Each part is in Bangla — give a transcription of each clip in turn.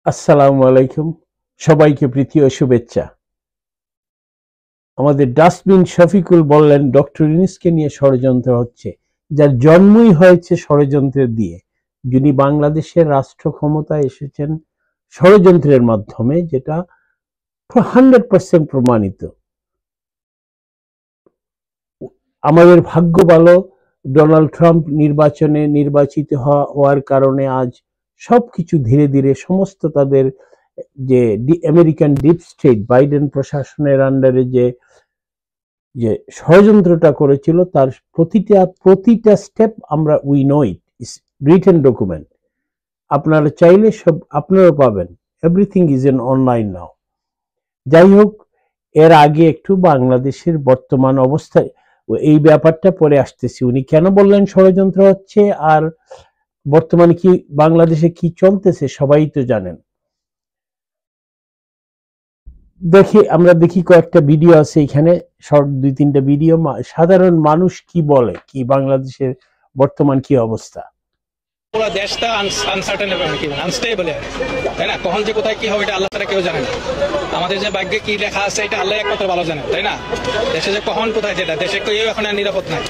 আসসালামু আলাইকুম, সবাইকে প্রীতি ও শুভেচ্ছা। আমাদের ডাস্টবিন শফিকুল বললেন ডক্টর ইউনূসকে নিয়ে ষড়যন্ত্র হচ্ছে, যার জন্মই হয়েছে ষড়যন্ত্রের দিয়ে। যিনি বাংলাদেশের রাষ্ট্র ক্ষমতায় এসেছেন ষড়যন্ত্রের মাধ্যমে, যেটা 100% প্রমাণিত। আমাদের ভাগ্য ভালো, ডোনাল্ড ট্রাম্প নির্বাচনে নির্বাচিত হওয়ার কারণে আজ সবকিছু ধীরে ধীরে সমস্ত তাদের যে আমেরিকান ডিপ স্টেট বাইডেন প্রশাসনের আন্ডারে যে যে ষড়যন্ত্রটা করেছিল তার প্রতিটা স্টেপ আমরা we know it is written document. আপনারা চাইলে সব আপনারা পাবেন, এভরিথিং ইজ ইন অনলাইন নাও। যাই হোক, এর আগে একটু বাংলাদেশের বর্তমান অবস্থায় এই ব্যাপারটা পরে আসতেছি। উনি কেন বললেন ষড়যন্ত্র হচ্ছে, আর বর্তমানে কি বাংলাদেশে কি চলতেছে সবাই তো জানেন। আমরা দেখি কয়েকটা ভিডিও আছে এখানে, শর্ট 2-3টা ভিডিও। সাধারণ মানুষ কি বলে, কি বাংলাদেশের বর্তমান কি অবস্থা। পুরো দেশটা আনসার্টেন এবং আনস্টেবল, তাই না? কখন যে কোথায় কি হবে এটা আল্লাহ ছাড়া কেউ জানে না। আমাদের যে ভাগ্যে কি লেখা আছে এটা আল্লাহ একমাত্র ভালো জানে, তাই না? দেশে যে কখন কোথায় যেটা, দেশে কেউ এখন আর নিরাপদ নাই।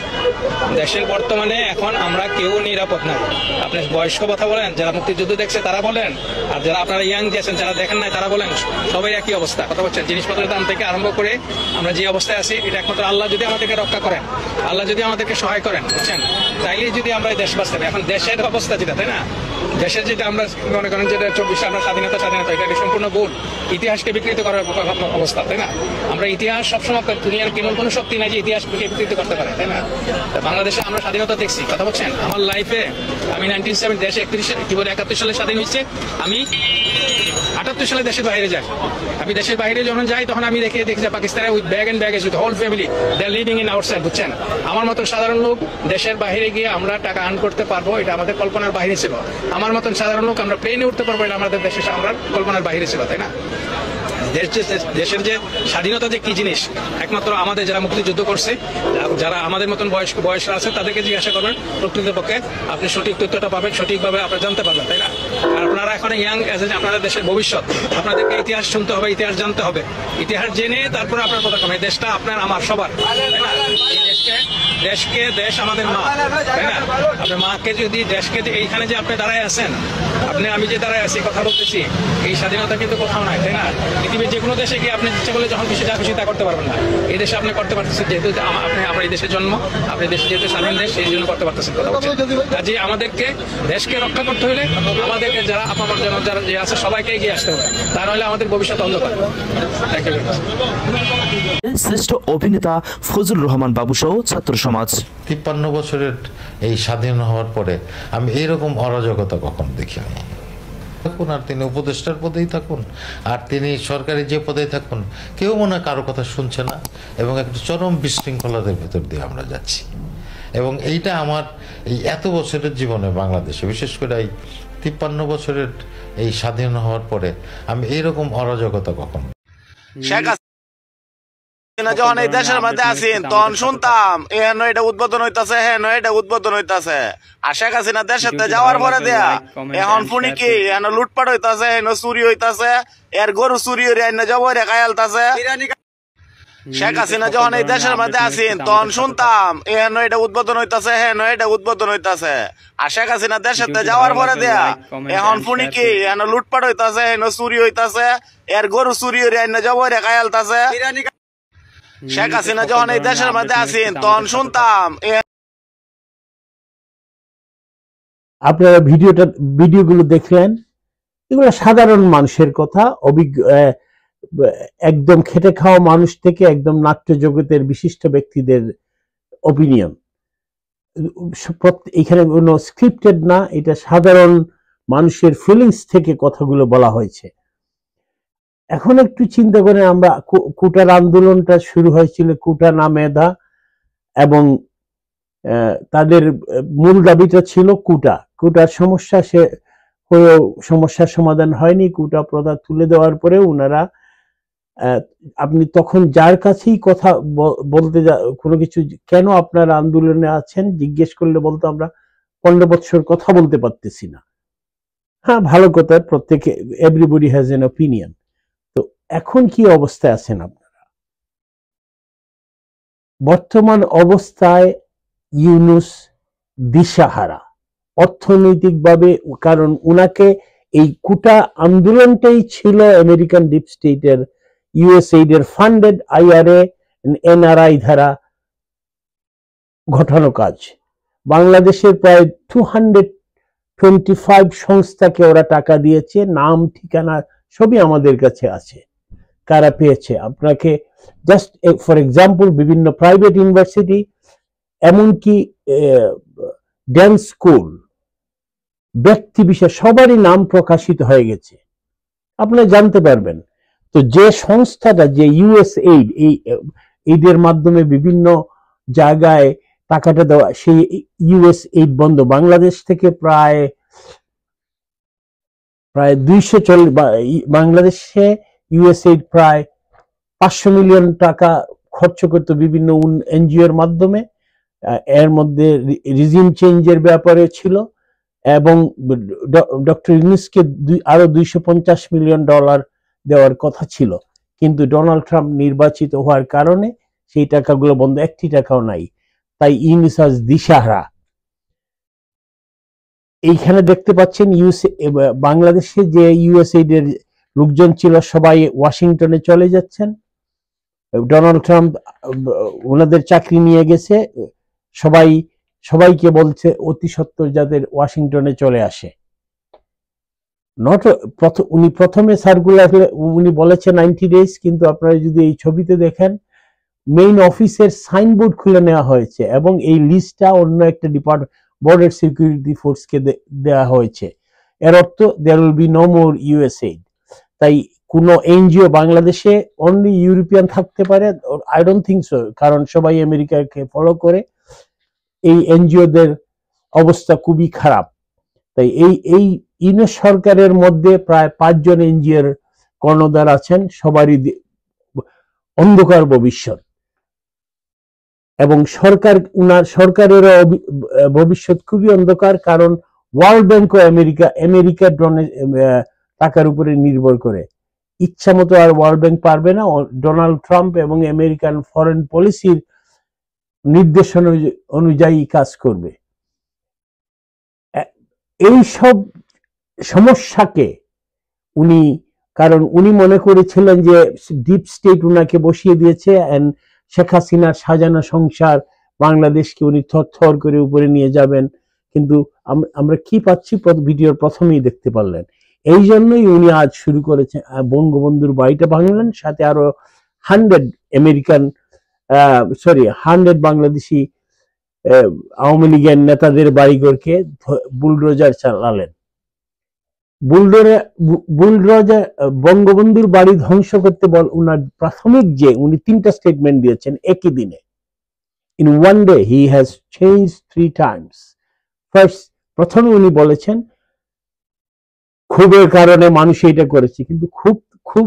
দেশের বর্তমানে এখন আমরা কেউ নিরাপদ নাই। আপনি বয়স্ক কথা বলেন, যারা মুক্তিযুদ্ধ দেখছে তারা বলেন, আর যারা আপনারা ইয়াং যে আছেন যারা দেখেন নাই তারা বলেন, সবাই একই অবস্থা। কথা বলছেন, জিনিসপত্রের দাম থেকে আরম্ভ করে আমরা যে অবস্থায় আছি এটা একমাত্র আল্লাহ যদি আমাদেরকে রক্ষা করেন, আল্লাহ যদি আমাদেরকে সহায় করেন, বুঝছেন, তাইলে যদি আমরা দেশ বাঁচতে। এখন দেশের অবস্থা যেটা, তাই না, দেশের যেটা আমরা মনে করেন যেটা 24 আমরা স্বাধীনতা এটা সম্পূর্ণ ভুল, ইতিহাসকে বিকৃত করার অবস্থা, তাই না? আমরা ইতিহাস সবসময় দুনিয়ার কোনো শক্তি নাই যে ইতিহাসকে বিকৃত করতে পারে, তাই না? বাংলাদেশে আমরা স্বাধীনতা দেখছি, কথা বলছেন। আমার লাইফে আমি 1970 দেশে 71 সালে স্বাধীন হয়েছে। আমি 78 সালে দেশের বাইরে যাই। আমি দেশের বাইরে যখন যাই তখন আমি দেখি যে পাকিস্তানে with bag and baggage with whole family they are living in outside, বুঝছেন। আমার মতো সাধারণ লোক দেশের বাইরে গিয়ে আমরা টাকা আর্ন করতে পারবো, এটা আমাদের কল্পনার বাইরে ছিল। আমার মতন সাধারণ লোক আমরা প্লেনে উঠতে পারবো, এটা আমাদের দেশের আমরা কল্পনার বাইরে ছিল, তাই না? দেশের যে স্বাধীনতা যে কি জিনিস একমাত্র আমাদের যারা মুক্তিযুদ্ধ করছে, যারা আমাদের মতন বয়স আছে তাদেরকে জিজ্ঞাসা করবেন, প্রকৃতপক্ষে আপনি সঠিক তথ্যটা পাবেন, সঠিকভাবে আপনারা জানতে পারবেন, তাই না? আর আপনারা এখন ইয়াং আপনাদের দেশের ভবিষ্যৎ, আপনাদেরকে ইতিহাস শুনতে হবে, ইতিহাস জানতে হবে। ইতিহাস জেনে তারপরে আপনার কথা কমে, দেশটা আপনার আমার সবার, দেশ আমাদের মা, তাই না? আপনার মাকে যদি দেশকে এইখানে যে আপনি দাঁড়ায় আছেন, আমি যে দাঁড়ায় আছি কথা বলতেছি, এই স্বাধীনতা কিন্তু কোথাও নাই, তাই না? পৃথিবীর যে কোনো দেশে গিয়ে আপনি ইচ্ছে করলে যখন যা খুশি তা করতে পারবেন না। এই দেশে আপনি করতে পারতেছেন, যেহেতু আপনার এই দেশের জন্ম, আপনি দেশে যেহেতু স্বাধীন দেশ, সেই জন্য করতে পারতেছেন। কাজে আমাদেরকে দেশকে রক্ষা করতে হলে আমাদেরকে যারা আপনার জন্য যারা যে আছে সবাইকে এগিয়ে আসতে হবে, তা নাহলে আমাদের ভবিষ্যৎ অন্ধকার। শ্রেষ্ঠ অভিনেতা ফজলুর রহমান বাবু সহ ছাত্র সমাজ। 53 বছরের এই স্বাধীন হওয়ার পরে আমি এরকম অরাজকতা কখন দেখিনি। থাকুন আর তিনি উপদেষ্টার পদেই থাকুন, আর তিনি সরকারি যে পদেই থাকুন, কেউ মনে হয় কারো কথা শুনছে না, এবং একটা চরম বিশৃঙ্খলাদের ভেতর দিয়ে আমরা যাচ্ছি। এবং এইটা আমার এই এত বছরের জীবনে বাংলাদেশে, বিশেষ করে এই 53 বছরের এই স্বাধীন হওয়ার পরে আমি এইরকম অরাজকতা কখন। যখন এই দেশের মধ্যে আসিন তখন শুনতাম এহেন এটা উদ্বোধন হইতাছে, হেন এটা উদ্বোধন হইতাছে। আর শেখ হাসিনা দেশের যাওয়ার পরে দেয়া এখন শুনি কি এহেন লুটপাট হইতাছে, হেন চুরি হইতাছে, এর গরু চুরি হইরে জবর খাইলতাছে। শেখ হাসিনা যখন এই দেশের মধ্যে আসিন তখন শুনতাম এহেন এটা উদ্বোধন হইতাছে, হেন এটা উদ্বোধন হইতাছে। আর শেখ হাসিনা দেশের যাওয়ার পরে দেয়া এখন শুনি কি এহেন লুটপাট হইতাছে, হেন চুরি হইতাছে, এর গরু চুরি হইরে জবর খাইলতাছে। শেখ হাসিনা যখন এই দেশের মধ্যে আসিন তখন শুনতাম। আপনারা ভিডিওগুলো দেখলেন, এগুলো সাধারণ মানুষের কথা, অভিজ্ঞ একদম খেটে খাওয়া মানুষ থেকে একদম নাট্য জগতের বিশিষ্ট ব্যক্তিদের অপিনিয়ন। এখানে কোনো স্ক্রিপ্টেড না, এটা সাধারণ মানুষের ফিলিংস থেকে কথাগুলো বলা হয়েছে। এখন একটু চিন্তা করেন, আমরা কোটার আন্দোলনটা শুরু হয়েছিল কোটা না মেধা, এবং তাদের মূল দাবিটা ছিল কোটার সমস্যা, সমস্যার সমাধান হয়নি। কোটা প্রথা তুলে দেওয়ার পরে ওনারা, আপনি তখন যার কাছেই কথা বলতে কোনো কিছু, কেন আপনারা আন্দোলনে আছেন জিজ্ঞেস করলে বলতো আমরা 15 বছর কথা বলতে পারতেছি না। হ্যাঁ, ভালো কথা, প্রত্যেকে এভরিবডি হ্যাজ এন ওপিনিয়ন। তো এখন কি অবস্থায় আছেন আপনারা? বর্তমান অবস্থায় ইউনূস দিশাহারা অর্থনৈতিকভাবে, কারণ উনাকে এই কোটা আন্দোলনটাই ছিল আমেরিকান ডিপ স্টেটের, ইউএসএইড এর ফান্ডেড আইআরএ এনআরআই ধারা ঘটানো কাজ। বাংলাদেশের প্রায় 225 সংস্থাকে ওরা টাকা দিয়েছে, নাম ঠিকানা সবই আমাদের কাছে আছে, কারা পেয়েছে। আপনাকে জাস্ট ফর এক্সাম্পল, বিভিন্ন প্রাইভেট ইউনিভার্সিটি, এমনকি ড্যান্স স্কুল, ব্যক্তি বিশেষ সবারই নাম প্রকাশিত হয়ে গেছে, আপনারা জানতে পারবেন। তো যে সংস্থাটা, যে ইউএসএইড, এই এইডের মাধ্যমে বিভিন্ন জায়গায় টাকাটা দেওয়া, সেই ইউএসএইড বন্ধ। বাংলাদেশ থেকে প্রায় 240, বাংলাদেশে ইউএসএইড প্রায় 500 মিলিয়ন টাকা খরচ করতো বিভিন্ন এনজিও এর মাধ্যমে। এর মধ্যে রিজিম চেঞ্জের ব্যাপারে ছিল, এবং ডক্টর ইউনূসকে আরো $250 মিলিয়ন দেওয়ার কথা ছিল, কিন্তু ডোনাল্ড ট্রাম্প নির্বাচিত হওয়ার কারণে সেই টাকাগুলো বন্ধ, একটি টাকাও নাই। তাই ইউনূস আজ দিশাহারা। এইখানে দেখতে পাচ্ছেন বাংলাদেশে যে ইউএসএইড এর লোকজন ছিল সবাই ওয়াশিংটনে চলে যাচ্ছেন। ডোনাল্ড ট্রাম্প ওনাদের চাকরি নিয়ে গেছে, সবাইকে বলছে অতি সত্বর যাদের ওয়াশিংটনে চলে আসে। উনি প্রথমে সার্কুলার উনি বলেছে 90 ডেজ, কিন্তু আপনারা যদি এই ছবিতে দেখেন, মেইন অফিসের সাইনবোর্ড খুলে নেওয়া হয়েছে এবং এই লিস্টটা অন্য একটা ডিপার্টমেন্ট, বর্ডার সিকিউরিটি ফোর্সকে দেওয়া হয়েছে। এর অর্থ there will be no more USAID. তাই কোন এনজিও বাংলাদেশে অনলি ইউরোপিয়ান থাকতে পারে? আই ডোন্ট থিঙ্ক সো, কারণ সবাই আমেরিকাকে ফলো করে। এই এনজিওদের অবস্থা খুবই খারাপ। তাই এই ইউনূস সরকারের মধ্যে প্রায় 5 জন এনজিওর কর্ণধার আছেন, সবারই অন্ধকার ভবিষ্যৎ, এবং সরকারের ভবিষ্যৎ খুবই অন্ধকার, কারণ ওয়ার্ল্ড ব্যাংক ও আমেরিকার টাকার উপরে নির্ভর করে। ইচ্ছা মতো আর ওয়ার্ল্ড ব্যাংক পারবে না, ডোনাল্ড ট্রাম্প এবং আমেরিকান ফরেন পলিসির নির্দেশনা অনুযায়ী কাজ করবে। এই সব সমস্যাকে কারণ উনি মনে করেছিলেন যে ডিপ স্টেট উনাকে বসিয়ে দিয়েছে, এন্ড শেখ হাসিনার সাজানো সংসার বাংলাদেশকে উনি থর করে উপরে নিয়ে যাবেন। কিন্তু আমরা কি পাচ্ছি ভিডিওর প্রথমেই দেখতে পারলেন। এই জন্যই উনি আজ শুরু করেছেন, বঙ্গবন্ধুর বাড়িটা ভাঙলেন, সাথে আরো 100 বাংলাদেশি আওয়ামী লীগের নেতাদের বাড়িঘরকে বুলডোজার চালালেন। বুলডোজার বঙ্গবন্ধুর বাড়ি ধ্বংস করতে উনার প্রাথমিক যে উনি 3টা স্টেটমেন্ট দিয়েছেন একই দিনে। In one day he has change 3 Times. প্রথমে উনি বলেছেন ক্ষোভের কারণে মানুষ এটা করেছে, কিন্তু খুব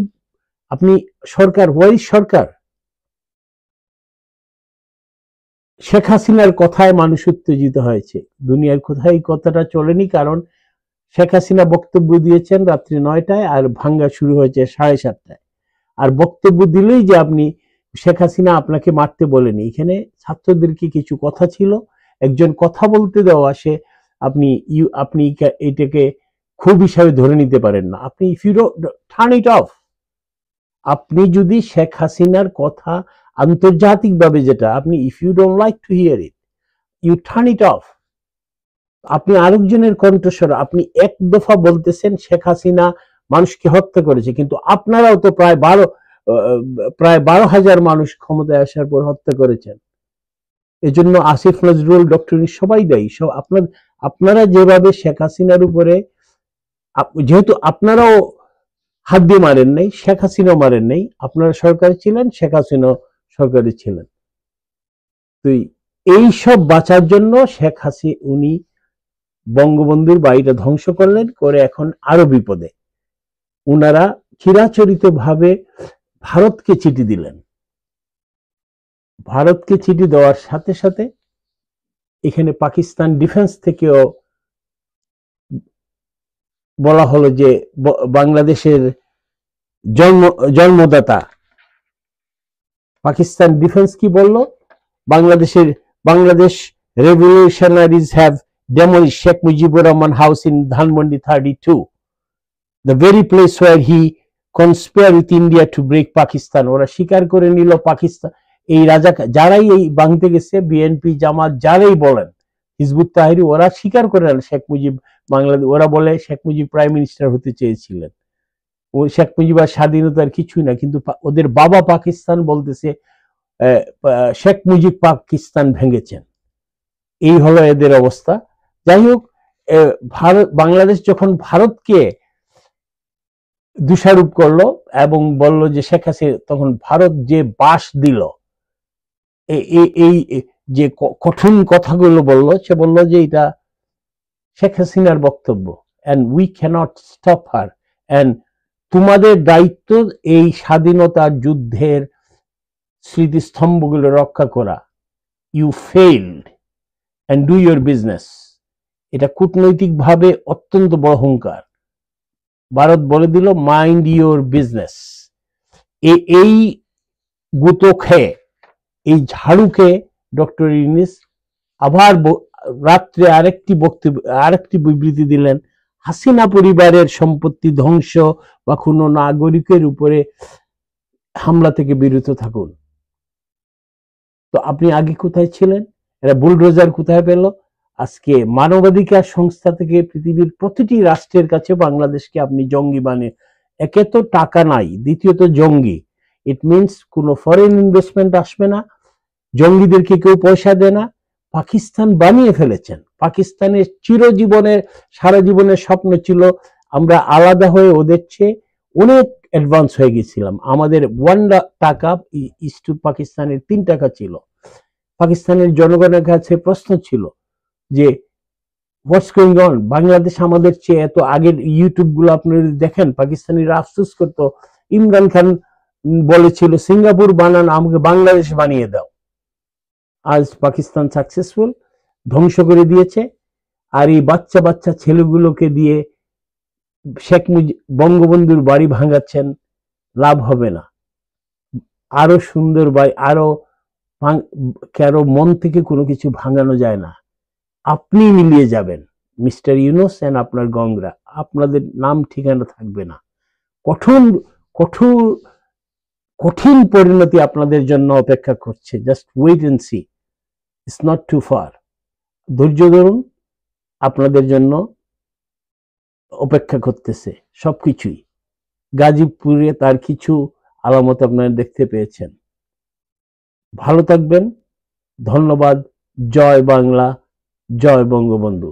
আপনি সরকার, ওয়াই সরকার? শেখ হাসিনার কথায় মানুষ উত্তেজিত হয়েছে, দুনিয়ার কোথায় এই কথাটা চলেনি, কারণ শেখ হাসিনা বক্তব্য দিয়েছেন রাত্রি 9টায়, আর ভাঙ্গা শুরু হয়েছে 7:30টায়। আর বক্তব্য দিলেই যে আপনি শেখ হাসিনা আপনাকে মারতে বলেনি, এখানে ছাত্রদেরকে কিছু কথা ছিল, একজন কথা বলতে দেওয়া, আপনি এটাকে খুব হিসাবে ধরে নিতে পারেন না। আপনি if you turn it off, আপনি যদি শেখ হাসিনার কথা আন্তর্জাতিকভাবে যেটা আপনি if you don't like to hear it, you turn it off. আপনি আরেকজনের কণ্ঠস্বর, আপনি এক দফা বলতেছেন শেখ হাসিনা মানুষকে হত্যা করেছে, কিন্তু আপনারাও তো প্রায় 12,000 মানুষ ক্ষমতায় আসার পর হত্যা করেছেন। এজন্য আসিফ নজরুল, ডক্টর সবাই দায়ী। আপনারা যেভাবে শেখ হাসিনার উপরে, যেহেতু আপনারাও হাত দিয়ে মারেন নাই, শেখ হাসিনাও মারেন নাই, আপনারা সরকারে ছিলেন, শেখ হাসিনাও সরকারে ছিলেন। তো এই সব বাঁচার জন্য উনি বঙ্গবন্ধুর বাড়িটা ধ্বংস করলেন, করে এখন আরো বিপদে। উনারা চিরাচরিত ভাবে ভারতকে চিঠি দিলেন। ভারতকে চিঠি দেওয়ার সাথে সাথে এখানে পাকিস্তান ডিফেন্স থেকেও বলা হলো যে বাংলাদেশের জন্মদাতা পাকিস্তান ডিফেন্স কি বলল, Bangladesh revolutionaries have demolished Sheikh Mujibur Rahman house in Dhanmondi 32, the very place where he conspired with India to break Pakistan. ওরা স্বীকার করে নিল পাকিস্তান এই রাজা যারাই এই ভাঙতে গেছে, বিএনপি জামাত যারাই বলেন, হিজবুত তাহরির, ওরা স্বীকার করে নেন শেখ মুজিব বাংলাদেশ, ওরা বলে শেখ মুজিব প্রাইম মিনিস্টার হতে চেয়েছিলেন, ও শেখ মুজিবার স্বাধীনতার কিছুই না, কিন্তু ওদের বাবা পাকিস্তান বলতেছে শেখ মুজিব পাকিস্তান ভেঙেছেন। এই হলো এদের অবস্থা। যাই হোক, বাংলাদেশ যখন ভারতকে দোষারোপ করলো এবং বলল যে শেখ হাসিনা, তখন ভারত যে বাস দিল, এই যে কঠিন কথাগুলো বললো, সে বললো যে এটা শেখ হাসিনার বক্তব্য, and we cannot stop her, and তোমাদের দায়িত্ব এই স্বাধীনতার যুদ্ধের স্মৃতিস্তম্ভগুলো রক্ষা করা, you failed and do your business। এটা কূটনৈতিকভাবে অত্যন্ত বড় হুঙ্কার। ভারত বলে দিল মাইন্ড ইউর বিজনেস। এই গুতো খেয়ে, এই ঝাড়ুকে ডক্টর ইউনূস আবার রাত্রে আরেকটি বিবৃতি দিলেন, হাসিনা পরিবারের সম্পত্তি ধ্বংস বা কোনো নাগরিকের উপরে হামলা থেকে বিরত থাকুন। তো আপনি আগে কোথায় ছিলেন? এরা বুলডোজার কোথায় পেল? আজকে মানবাধিকার সংস্থা থেকে পৃথিবীর প্রতিটি রাষ্ট্রের কাছে বাংলাদেশকে আপনি জঙ্গি বানিয়ে, একে তো টাকা নাই, দ্বিতীয়ত জঙ্গি, ইট মিনস কোনো ফরেন ইনভেস্টমেন্ট আসবে না, জঙ্গিদেরকে কেউ পয়সা দেয় না, পাকিস্তান বানিয়ে ফেলেছেন। পাকিস্তানের সারা জীবনের স্বপ্ন ছিল আমরা আলাদা হয়ে ওদের চেয়ে অনেক অ্যাডভান্স হয়ে গেছিলাম। আমাদের $1 ইস্ট টু পাকিস্তানের 3 টাকা ছিল। পাকিস্তানের জনগণের কাছে প্রশ্ন ছিল যে হোয়াটস গোয়িং অন, বাংলাদেশ আমাদের চেয়ে এত আগের ইউটিউব গুলো আপনারা দেখেন, পাকিস্তানিরা আফসোস করতো, ইমরান খান বলেছিল সিঙ্গাপুর বানান, আমাকে বাংলাদেশ বানিয়ে দাও। আজ পাকিস্তান সাকসেসফুল, ধ্বংস করে দিয়েছে। আর এই বাচ্চা ছেলেগুলোকে দিয়ে বঙ্গবন্ধুর বাড়ি ভাঙাচ্ছেন, লাভ হবে না। আরো সুন্দর বাড়ি, কারো মন থেকে কোনো কিছু ভাঙানো যায় না। আপনি মিলিয়ে যাবেন মিস্টার ইউনূস এন্ড আপনার গংরা, আপনাদের নাম ঠিকানা থাকবে না। কঠিন পরিণতি আপনাদের জন্য অপেক্ষা করছে। Just wait and see, it's not too far. ধৈর্য ধরুন, আপনাদের জন্য অপেক্ষা করতেছে সবকিছুই। গাজীপুরে তার কিছু আলামত আপনারা দেখতে পেয়েছেন। ভালো থাকবেন, ধন্যবাদ। জয় বাংলা, জয় বঙ্গবন্ধু।